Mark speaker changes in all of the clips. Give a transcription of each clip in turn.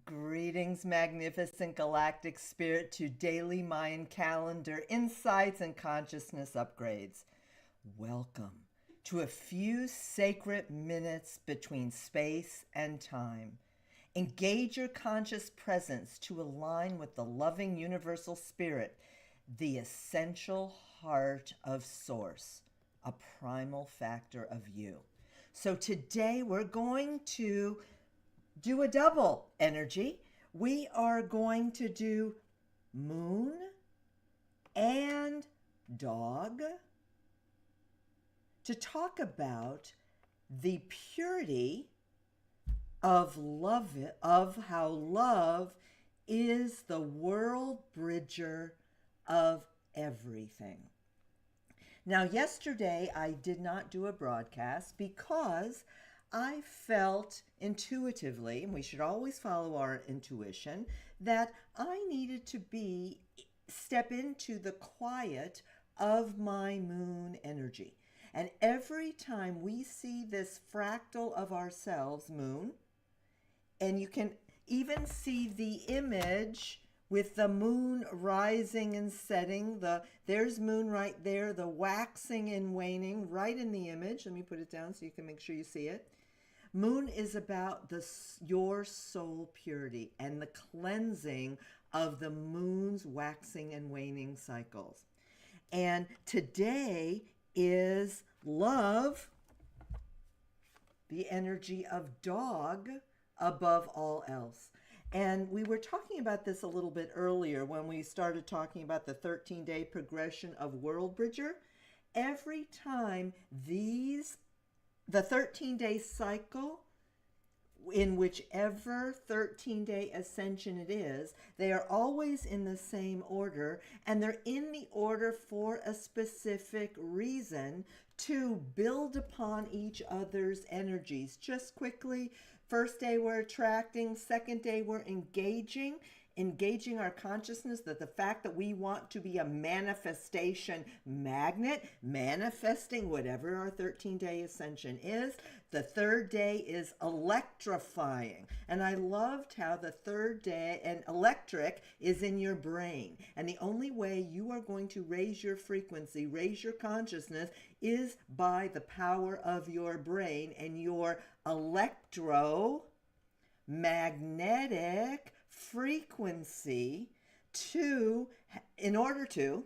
Speaker 1: Greetings, magnificent galactic spirit, to daily Mayan calendar insights and consciousness upgrades. Welcome to a few sacred minutes between space and time. Engage your conscious presence to align with the loving universal spirit, the essential heart of Source, a primal factor of you. So today we're going to do a double energy. We are going to do moon and dog to talk about the purity of love, of how love is the WorldBridger of everything. Now, yesterday I did not do a broadcast because I felt intuitively, and we should always follow our intuition, that I needed to step into the quiet of my moon energy. And every time we see this fractal of ourselves, moon, and you can even see the image with the moon rising and setting, there's moon right there, the waxing and waning right in the image. Let me put it down so you can make sure you see it. Moon is about your soul purity and the cleansing of the moon's waxing and waning cycles. And today is love, the energy of dog above all else. And we were talking about this a little bit earlier when we started talking about the 13-day progression of WorldBridger. Every time the 13-day cycle, in whichever 13-day ascension it is, they are always in the same order, and they're in the order for a specific reason to build upon each other's energies. Just quickly, first day we're attracting, second day we're engaging our consciousness, that the fact that we want to be a manifestation magnet, manifesting whatever our 13-day ascension is. The third day is electrifying. And I loved how the third day, and electric is in your brain. And the only way you are going to raise your frequency, raise your consciousness, is by the power of your brain and your electromagnetic frequency in order to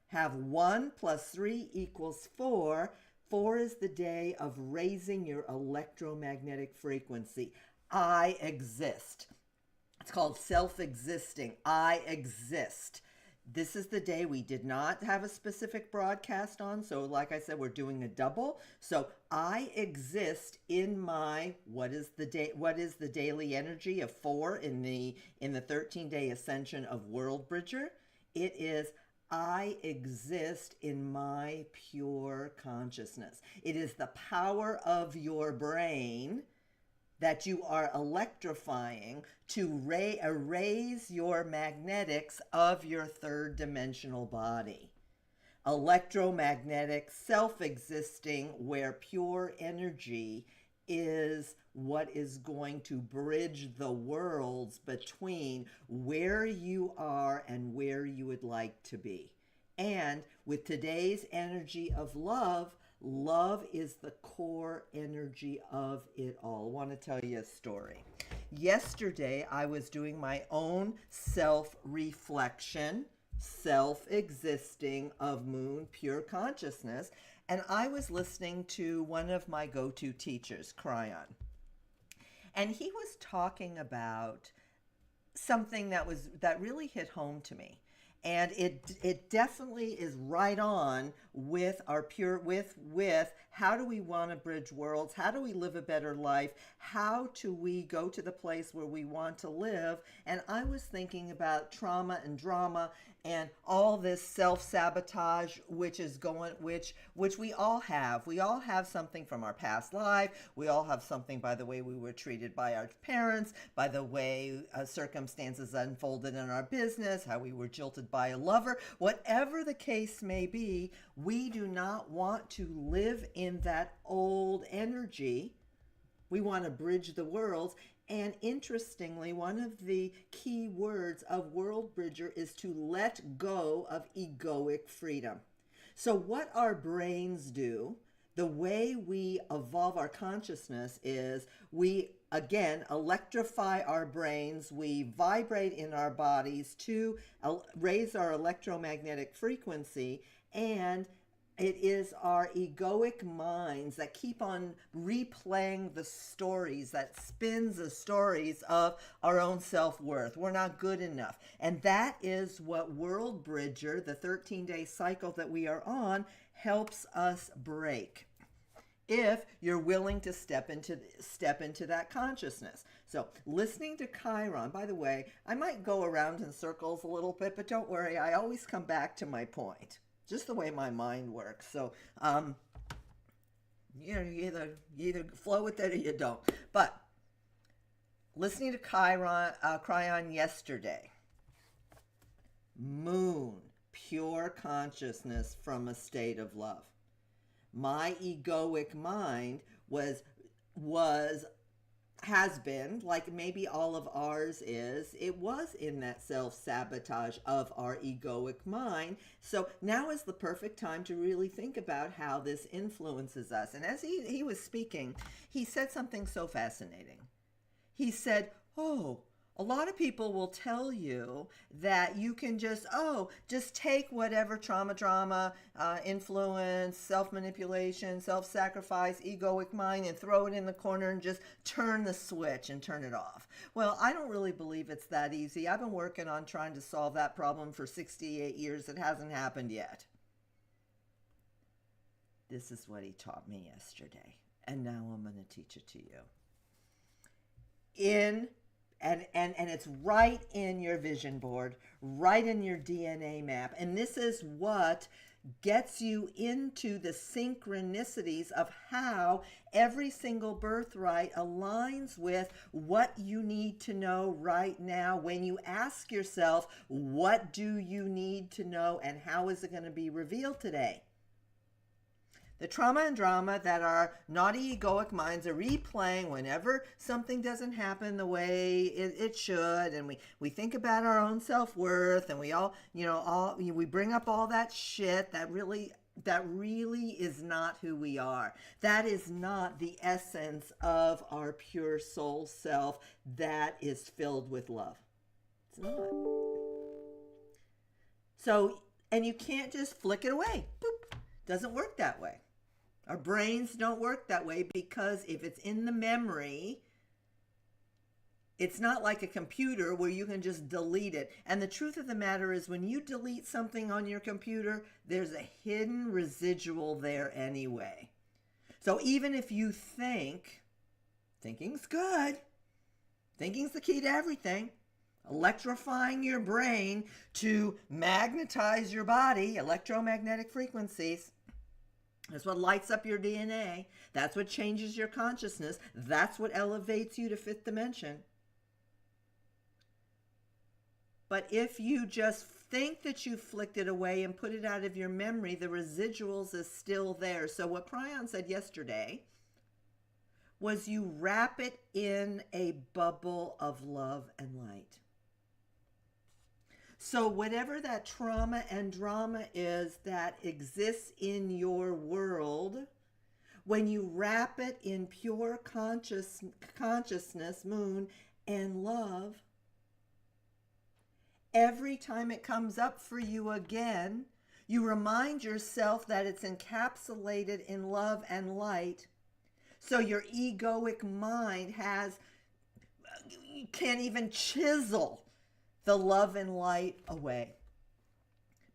Speaker 1: have 1 + 3 = 4. 4 is the day of raising your electromagnetic frequency. I exist. It's called self-existing. I exist. This is the day we did not have a specific broadcast on. So like I said, we're doing a double. So I exist in my, what is the daily energy of 4 in the 13-day ascension of WorldBridger? It is I exist in my pure consciousness. It is the power of your brain that you are electrifying to erase your magnetics of your third dimensional body. Electromagnetic, self-existing, where pure energy is what is going to bridge the worlds between where you are and where you would like to be. And with today's energy of love, love is the core energy of it all. I want to tell you a story. Yesterday, I was doing my own self-reflection, self-existing of moon pure consciousness, and I was listening to one of my go-to teachers, Cryon. And he was talking about something that really hit home to me. And it definitely is right on with our with how do we want to bridge worlds? How do we live a better life? How do we go to the place where we want to live? And I was thinking about trauma and drama and all this self-sabotage, which we all have. We all have something from our past life. We all have something by the way we were treated by our parents, by the way circumstances unfolded in our business, how we were jilted by a lover. Whatever the case may be, we do not want to live in that old energy. We want to bridge the worlds, And interestingly, one of the key words of WorldBridger is to let go of egoic freedom. So what our brains do, the way we evolve our consciousness is we, again, electrify our brains. We vibrate in our bodies to raise our electromagnetic frequency, and it is our egoic minds that keep on replaying the stories, that spins the stories of our own self-worth. We're not good enough. And that is what WorldBridger, the 13-day cycle that we are on, helps us break, if you're willing to step into that consciousness. So listening to Chiron, by the way, I might go around in circles a little bit, but don't worry, I always come back to my point. Just the way my mind works. So, you either flow with it or you don't. But listening to Chiron yesterday, moon, pure consciousness from a state of love. My egoic mind has been, like maybe all of ours is, it was in that self-sabotage of our egoic mind. So now is the perfect time to really think about how this influences us. And as he was speaking, he said something so fascinating. He said, a lot of people will tell you that you can just take whatever trauma, influence, self-manipulation, self-sacrifice, egoic mind, and throw it in the corner and just turn the switch and turn it off. Well, I don't really believe it's that easy. I've been working on trying to solve that problem for 68 years. It hasn't happened yet. This is what he taught me yesterday, and now I'm going to teach it to you. And it's right in your vision board, right in your DNA map. And this is what gets you into the synchronicities of how every single birthright aligns with what you need to know right now when you ask yourself, what do you need to know and how is it going to be revealed today? The trauma and drama that our naughty egoic minds are replaying whenever something doesn't happen the way it should, and we think about our own self-worth, and we bring up all that shit that really is not who we are. That is not the essence of our pure soul self that is filled with love. It's not. So, and you can't just flick it away. Boop. Doesn't work that way. Our brains don't work that way, because if it's in the memory, it's not like a computer where you can just delete it. And the truth of the matter is, when you delete something on your computer, there's a hidden residual there anyway. So even if you thinking's good, thinking's the key to everything, electrifying your brain to magnetize your body, electromagnetic frequencies. That's what lights up your DNA. That's what changes your consciousness. That's what elevates you to fifth dimension. But if you just think that you flicked it away and put it out of your memory, the residuals is still there. So what Chiron said yesterday was you wrap it in a bubble of love and light. So whatever that trauma and drama is that exists in your world, when you wrap it in pure consciousness, moon, and love, every time it comes up for you again, you remind yourself that it's encapsulated in love and light. So your egoic mind can't even chisel the love and light away,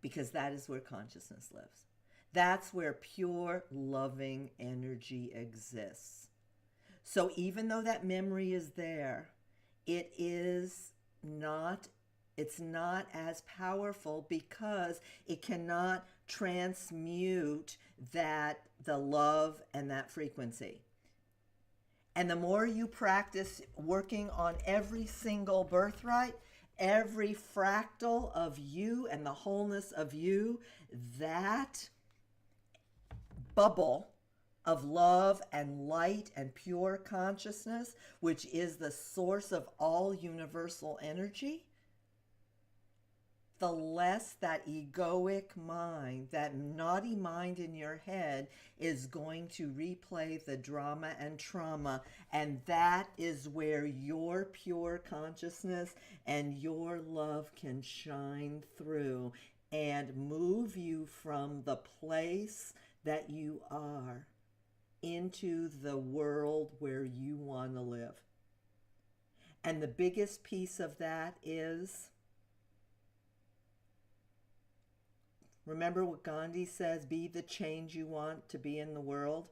Speaker 1: because that is where consciousness lives. That's where pure loving energy exists. So even though that memory is there, it's not as powerful, because it cannot transmute the love and that frequency. And the more you practice working on every single birthright, every fractal of you and the wholeness of you, that bubble of love and light and pure consciousness, which is the source of all universal energy, the less that egoic mind, that naughty mind in your head, is going to replay the drama and trauma. And that is where your pure consciousness and your love can shine through and move you from the place that you are into the world where you want to live. And the biggest piece of that is, remember what Gandhi says, be the change you want to be in the world?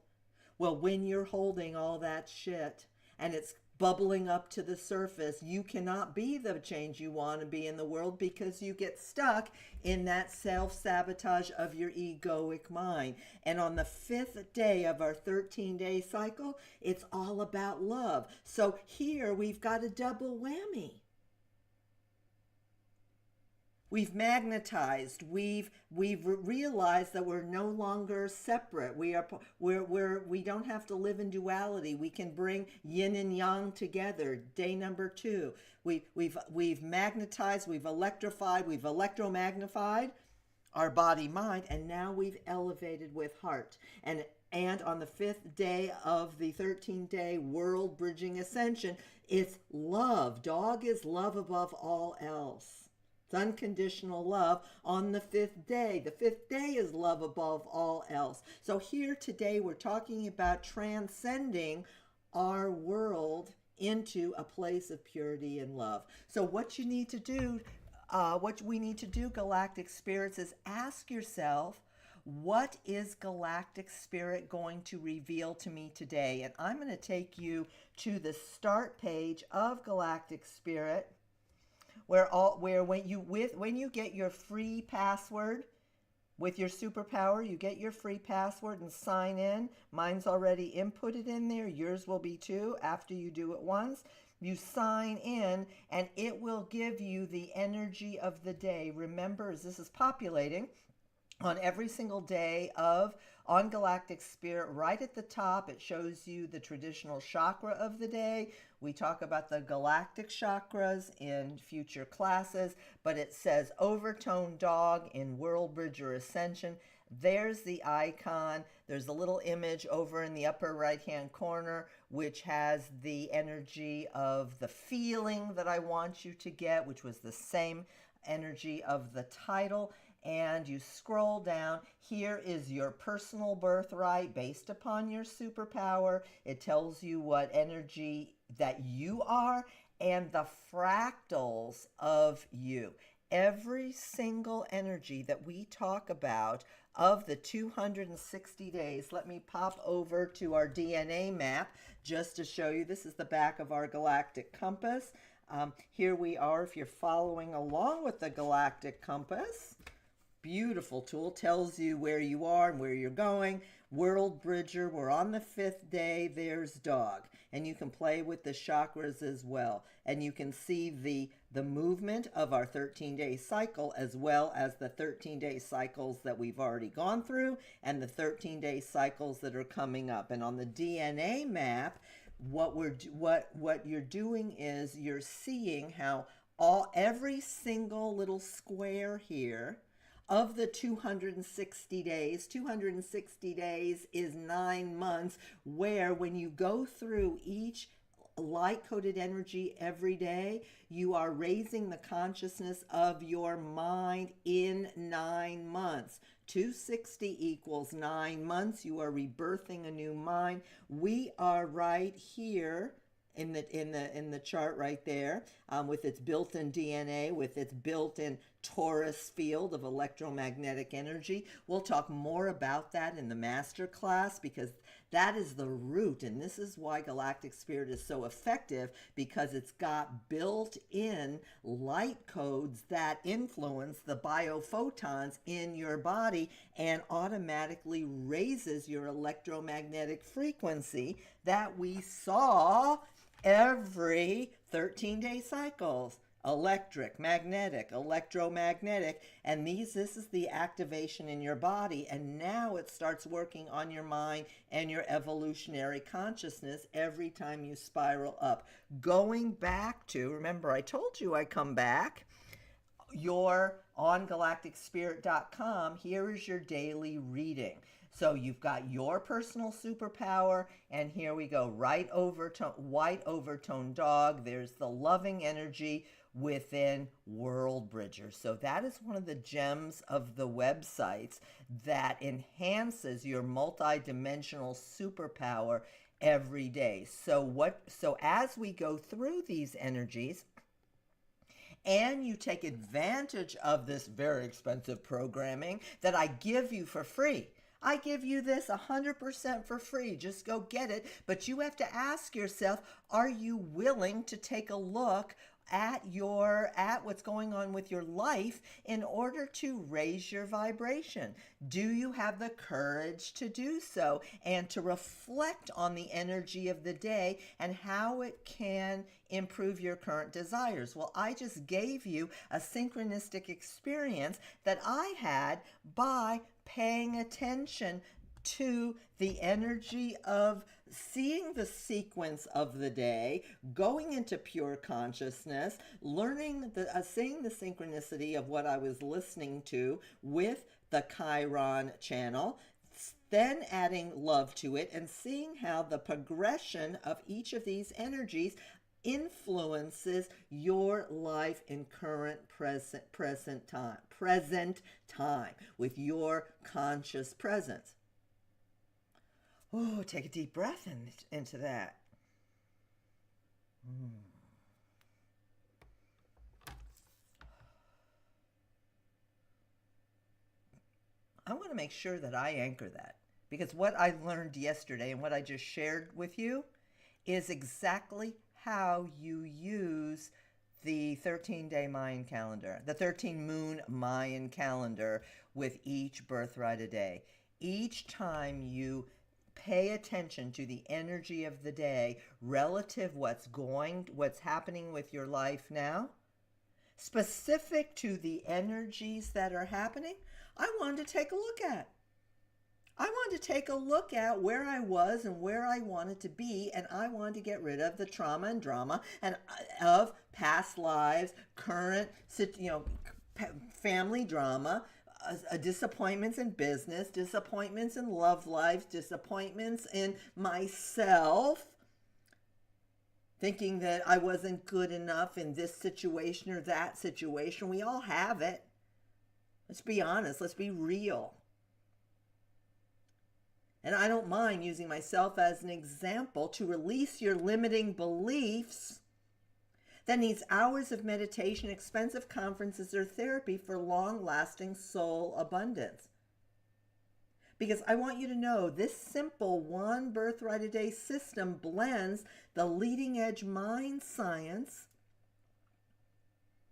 Speaker 1: Well, when you're holding all that shit and it's bubbling up to the surface, you cannot be the change you want to be in the world because you get stuck in that self-sabotage of your egoic mind. And on the 5th day of our 13-day cycle, it's all about love. So here we've got a double whammy. We've magnetized. We've realized that we're no longer separate. We don't have to live in duality. We can bring yin and yang together. Day number 2. We've magnetized. We've electrified. We've electromagnified our body, mind, and now we've elevated with heart. And on the 5th day of the 13-day world bridging ascension, it's love. Dog is love above all else. It's unconditional love on the 5th day. The 5th day is love above all else. So here today we're talking about transcending our world into a place of purity and love. So what you need to do, what we need to do, Galactic Spirits, is ask yourself, what is Galactic Spirit going to reveal to me today? And I'm going to take you to the start page of Galactic Spirit, where when you get your free password with your superpower, you get your free password and sign in. Mine's already inputted in there. Yours will be too after you do it once. You sign in and it will give you the energy of the day. Remember, as this is populating on every single day on Galactic Spirit, right at the top, it shows you the traditional chakra of the day. We talk about the galactic chakras in future classes, but it says Overtone Dog in WorldBridger Ascension. There's the icon. There's a little image over in the upper right-hand corner, which has the energy of the feeling that I want you to get, which was the same energy of the title. And you scroll down. Here is your personal birthright based upon your superpower. It tells you what energy that you are and the fractals of you. Every single energy that we talk about of the 260 days. Let me pop over to our DNA map just to show you. This is the back of our galactic compass. Here we are if you're following along with the galactic compass. Beautiful tool, tells you where you are and where you're going. WorldBridger, we're on the 5th day. There's dog, and you can play with the chakras as well, and you can see the movement of our 13-day cycle, as well as the 13-day cycles that we've already gone through and the 13-day cycles that are coming up. And on the DNA map, what you're doing is you're seeing how every single little square here of the 260 days, 260 days is 9 months, where when you go through each light-coded energy every day, you are raising the consciousness of your mind in 9 months. 260 equals 9 months. You are rebirthing a new mind. We are right here in the chart right there, with its built-in DNA, with its built-in torus field of electromagnetic energy. We'll talk more about that in the master class, because that is the root, and this is why Galactic Spirit is so effective, because it's got built-in light codes that influence the biophotons in your body and automatically raises your electromagnetic frequency that we saw every 13-day cycles. electric, magnetic, electromagnetic, and this is the activation in your body, and now it starts working on your mind and your evolutionary consciousness every time you spiral up. Going back to, remember I told you I come back, you're on galacticspirit.com. Here is your daily reading. So you've got your personal superpower, and here we go, white overtone dog. There's the loving energy within WorldBridger. So that is one of the gems of the websites that enhances your multidimensional superpower every day. So as we go through these energies, and you take advantage of this very expensive programming that I give you for free. I give you this 100% for free. Just go get it. But you have to ask yourself, are you willing to take a look at what's going on with your life in order to raise your vibration? Do you have the courage to do so and to reflect on the energy of the day and how it can improve your current desires? Well, I just gave you a synchronistic experience that I had by paying attention to the energy of seeing the sequence of the day, going into pure consciousness, learning seeing the synchronicity of what I was listening to with the Chiron channel, then adding love to it and seeing how the progression of each of these energies influences your life in current present time with your conscious presence. Oh, take a deep breath into that. I want to make sure that I anchor that, because what I learned yesterday and what I just shared with you is exactly how you use the 13-day Mayan calendar, the 13-moon Mayan calendar with each birthright a day. Each time you pay attention to the energy of the day relative what's happening with your life now, specific to the energies that are happening, I wanted to take a look at. I wanted to take a look at where I was and where I wanted to be, and I wanted to get rid of the trauma and drama and of past lives, current, family drama, disappointments in business, disappointments in love life, disappointments in myself, thinking that I wasn't good enough in this situation or that situation. We all have it. Let's be honest. Let's be real. And I don't mind using myself as an example to release your limiting beliefs that needs hours of meditation, expensive conferences, or therapy for long-lasting soul abundance. Because I want you to know this simple one birthright a day system blends the leading edge mind science.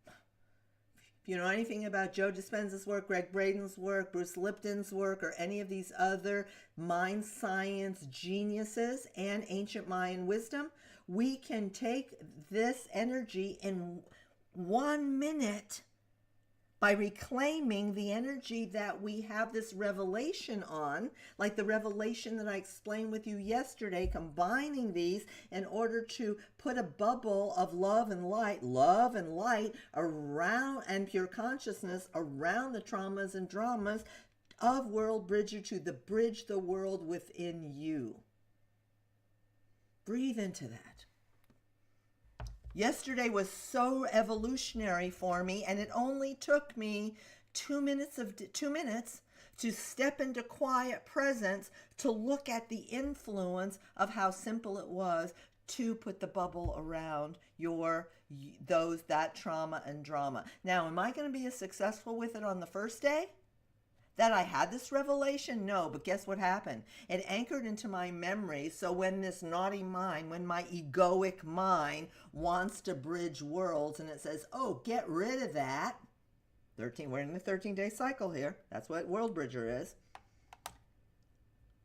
Speaker 1: If you know anything about Joe Dispenza's work, Greg Braden's work, Bruce Lipton's work, or any of these other mind science geniuses and ancient Mayan wisdom, we can take this energy in 1 minute by reclaiming the energy that we have this revelation on, like the revelation that I explained with you yesterday, combining these in order to put a bubble of love and light around, and pure consciousness around the traumas and dramas of WorldBridger to bridge the world within you. Breathe into that. Yesterday was so evolutionary for me, and it only took me 2 minutes to step into quiet presence to look at the influence of how simple it was to put the bubble around that trauma and drama. Now, am I going to be as successful with it on the first day that I had this revelation? No, but guess what happened? It anchored into my memory, so when this naughty mind, when my egoic mind wants to bridge worlds and it says, oh, get rid of that, we're in the 13-day cycle here. That's what WorldBridger is.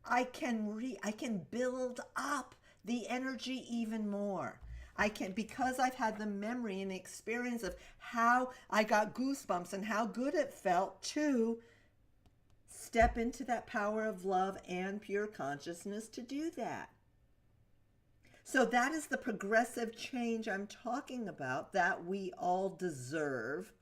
Speaker 1: I can build up the energy even more. because I've had the memory and the experience of how I got goosebumps and how good it felt to step into that power of love and pure consciousness to do that. So that is the progressive change I'm talking about that we all deserve.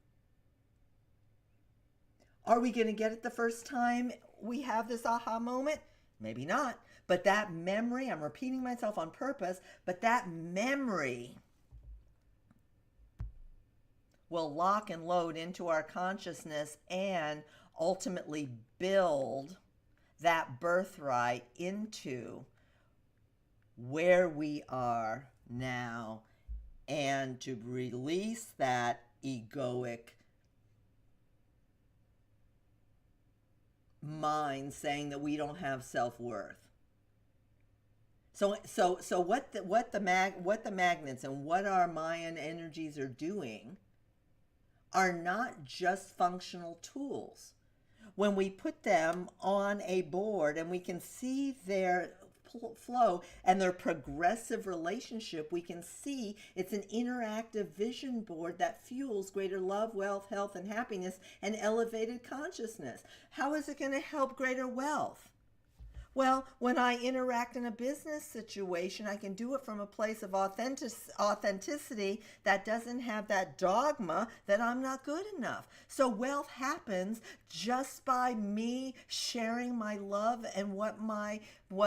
Speaker 1: Are we going to get it the first time we have this aha moment? Maybe not. But that memory, I'm repeating myself on purpose, but that memory will lock and load into our consciousness and ultimately build that birthright into where we are now, and to release that egoic mind saying that we don't have self-worth. So what the magnets and what our Mayan energies are doing are not just functional tools. When we put them on a board and we can see their flow and their progressive relationship, we can see it's an interactive vision board that fuels greater love, wealth, health, and happiness, and elevated consciousness. How is it going to help greater wealth? Well, when I interact in a business situation, I can do it from a place of authenticity that doesn't have that dogma that I'm not good enough. So wealth happens just by me sharing my love and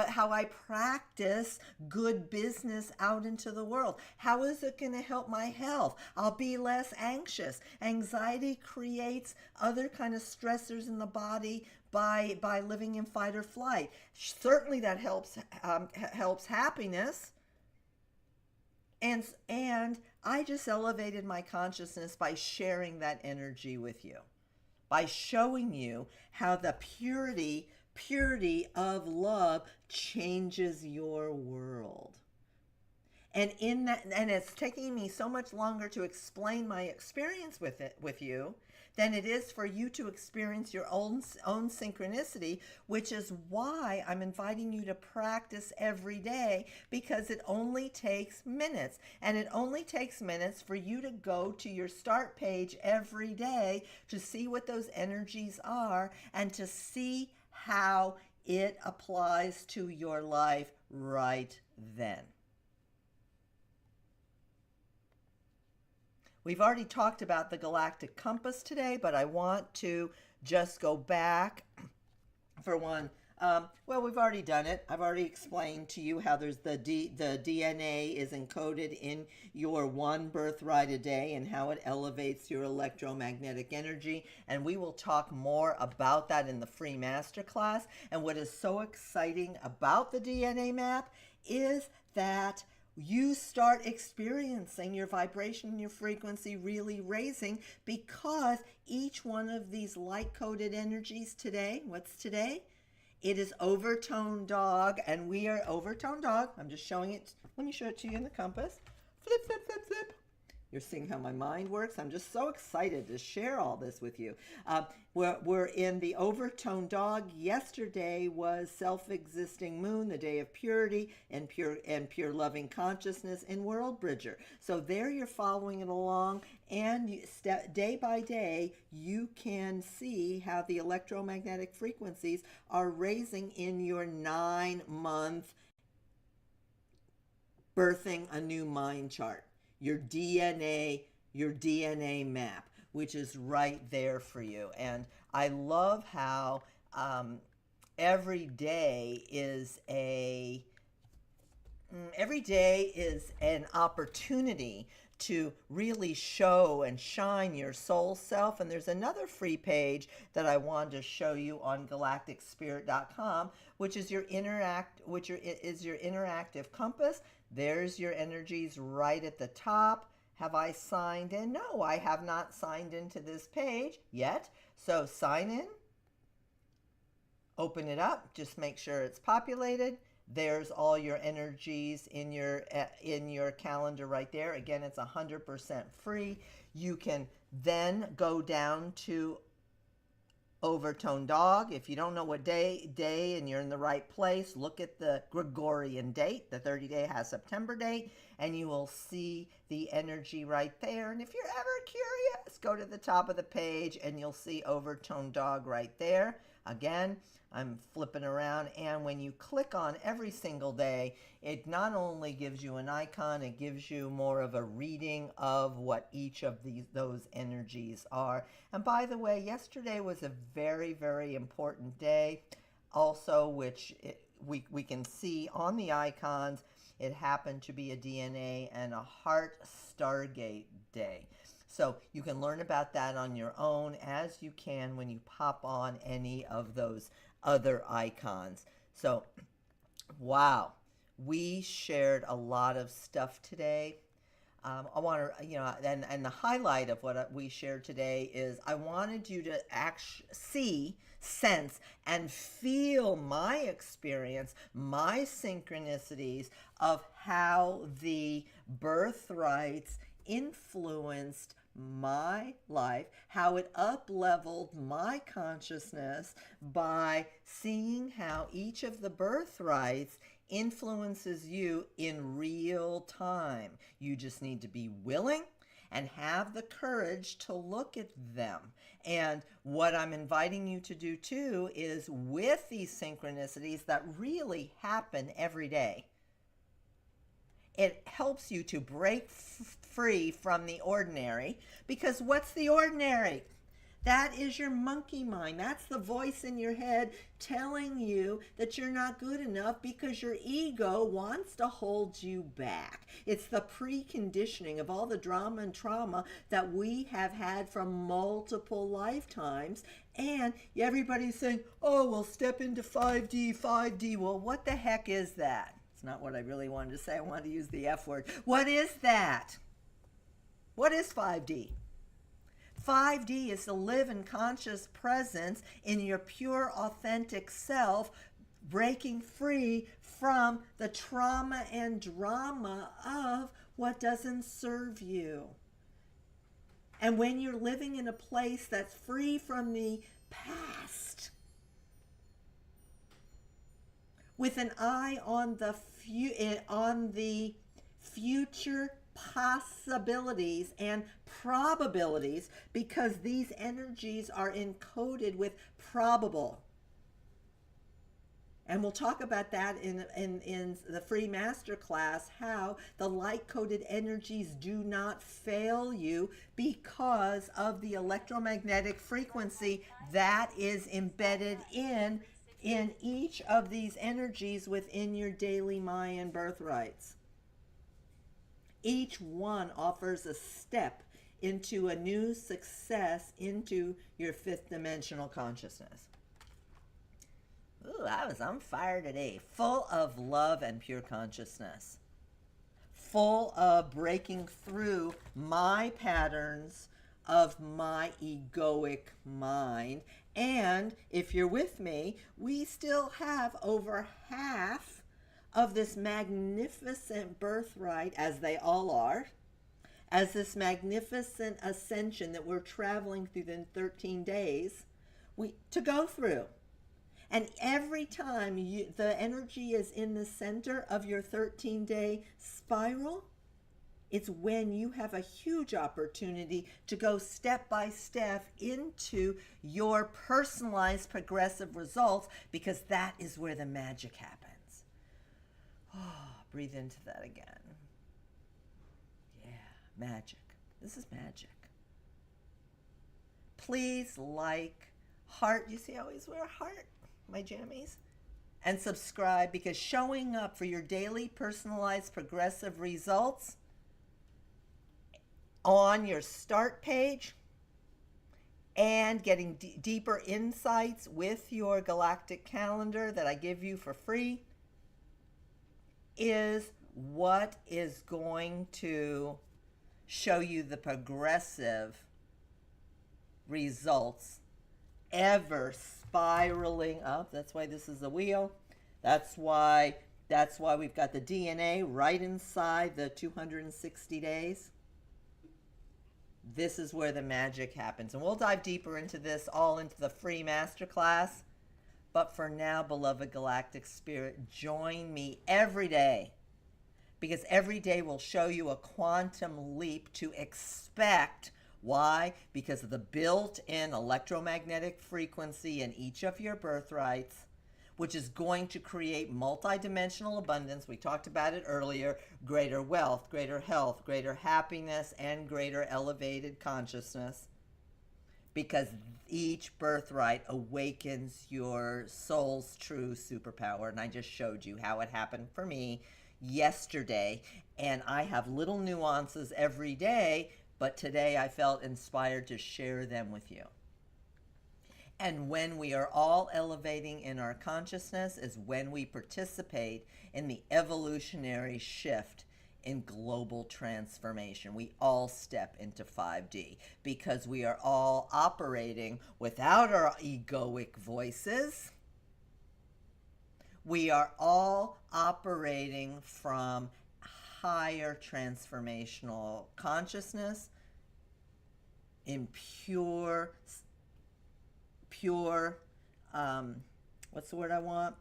Speaker 1: how I practice good business out into the world. How is it going to help my health? I'll be less anxious. Anxiety creates other kind of stressors in the body by living in fight or flight. Certainly that helps happiness. And I just elevated my consciousness by sharing that energy with you, by showing you how the purity of love changes your world. And in that, and it's taking me so much longer to explain my experience with you than it is for you to experience your own synchronicity, which is why I'm inviting you to practice every day, because it only takes minutes. And it only takes minutes for you to go to your start page every day to see what those energies are and to see how it applies to your life right then. We've already talked about the Galactic Compass today, but I want to just go back for one. Well, we've already done it. I've already explained to you how there's the DNA is encoded in your ONE-Birthright-a-Day and how it elevates your electromagnetic energy. And we will talk more about that in the free masterclass. And what is so exciting about the DNA map is that you start experiencing your vibration and your frequency really raising, because each one of these light-coded energies today, what's today? It is Overtone Dog, and we are Overtone Dog. I'm just showing it. Let me show it to you in the compass. Flip, flip, flip, flip. You're seeing how my mind works. I'm just so excited to share all this with you. We're in the Overtone Dog. Yesterday was Self-Existing Moon, the day of purity and pure loving consciousness in WorldBridger. So there you're following it along, and day by day you can see how the electromagnetic frequencies are raising in your 9-month birthing a new mind chart. Your DNA map, which is right there for you. And I love how every day is an opportunity to really show and shine your soul self. And there's another free page that I wanted to show you on galacticspirit.com, which is your interactive compass. There's your energies right at the top. Have I signed in? No, I have not signed into this page yet. So sign in, open it up, just make sure it's populated. There's all your energies in your calendar right there. Again, it's 100% free. You can then go down to Overtone dog. If you don't know what day and you're in the right place, look at the Gregorian date. The 30-day has September date, and you will see the energy right there. And if you're ever curious, go to the top of the page and you'll see Overtone dog right there. Again, I'm flipping around, and when you click on every single day, it not only gives you an icon, it gives you more of a reading of what each of those energies are. And by the way, yesterday was a very, very important day also, which we can see on the icons. It happened to be a DNA and a heart Stargate day. So you can learn about that on your own as you can when you pop on any of those other icons. So, wow, we shared a lot of stuff today. I want to, and the highlight of what we shared today is I wanted you to see, sense, and feel my experience, my synchronicities of how the birthrights influenced my life, how it up-leveled my consciousness by seeing how each of the birthrights influences you in real time. You just need to be willing and have the courage to look at them. And what I'm inviting you to do too is with these synchronicities that really happen every day, it helps you to break free from the ordinary, because what's the ordinary? That is your monkey mind. That's the voice in your head telling you that you're not good enough because your ego wants to hold you back. It's the preconditioning of all the drama and trauma that we have had from multiple lifetimes. And everybody's saying, oh, well, step into 5D, 5D. Well, what the heck is that? It's not what I really wanted to say. I wanted to use the F word. What is that? What is 5D? 5D is to live in conscious presence in your pure, authentic self, breaking free from the trauma and drama of what doesn't serve you. And when you're living in a place that's free from the past, with an eye on the future possibilities and probabilities, because these energies are encoded with probable. And we'll talk about that in the free masterclass, how the light-coded energies do not fail you because of the electromagnetic frequency that is embedded in each of these energies within your daily Mayan birthrights. Each one offers a step into a new success into your fifth dimensional consciousness. Ooh, I was on fire today, full of love and pure consciousness, full of breaking through my patterns of my egoic mind. And if you're with me, we still have over half of this magnificent birthright, as they all are, as this magnificent ascension that we're traveling through in 13 days to go through. And every time the energy is in the center of your 13-day spiral, it's when you have a huge opportunity to go step by step into your personalized progressive results, because that is where the magic happens. Oh, breathe into that again. Yeah, magic. This is magic. Please heart. You see, I always wear a heart, my jammies. And subscribe, because showing up for your daily personalized progressive results on your start page and getting deeper insights with your galactic calendar that I give you for free is what is going to show you the progressive results ever spiraling up. That's why this is a wheel. That's why we've got the DNA right inside the 260 days. This is where the magic happens. And we'll dive deeper into this all into the free masterclass. But for now, beloved Galactic Spirit, join me every day. Because every day will show you a quantum leap to expect. Why? Because of the built-in electromagnetic frequency in each of your birthrights, which is going to create multidimensional abundance. We talked about it earlier. Greater wealth, greater health, greater happiness, and greater elevated consciousness. Because each birthright awakens your soul's true superpower. And I just showed you how it happened for me yesterday. And I have little nuances every day, but today I felt inspired to share them with you. And when we are all elevating in our consciousness is when we participate in the evolutionary shift in global transformation. We all step into 5D because we are all operating without our egoic voices. We are all operating from higher transformational consciousness in pure, what's the word I want?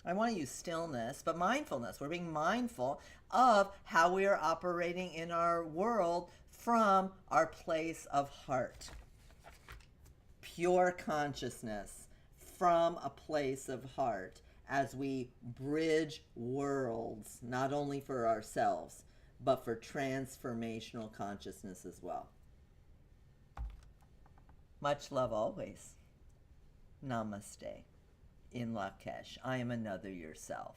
Speaker 1: I want to use stillness, but mindfulness. We're being mindful of how we are operating in our world from our place of heart. Pure consciousness from a place of heart as we bridge worlds, not only for ourselves, but for transformational consciousness as well. Much love always. Namaste. In Lakesh, I am another yourself.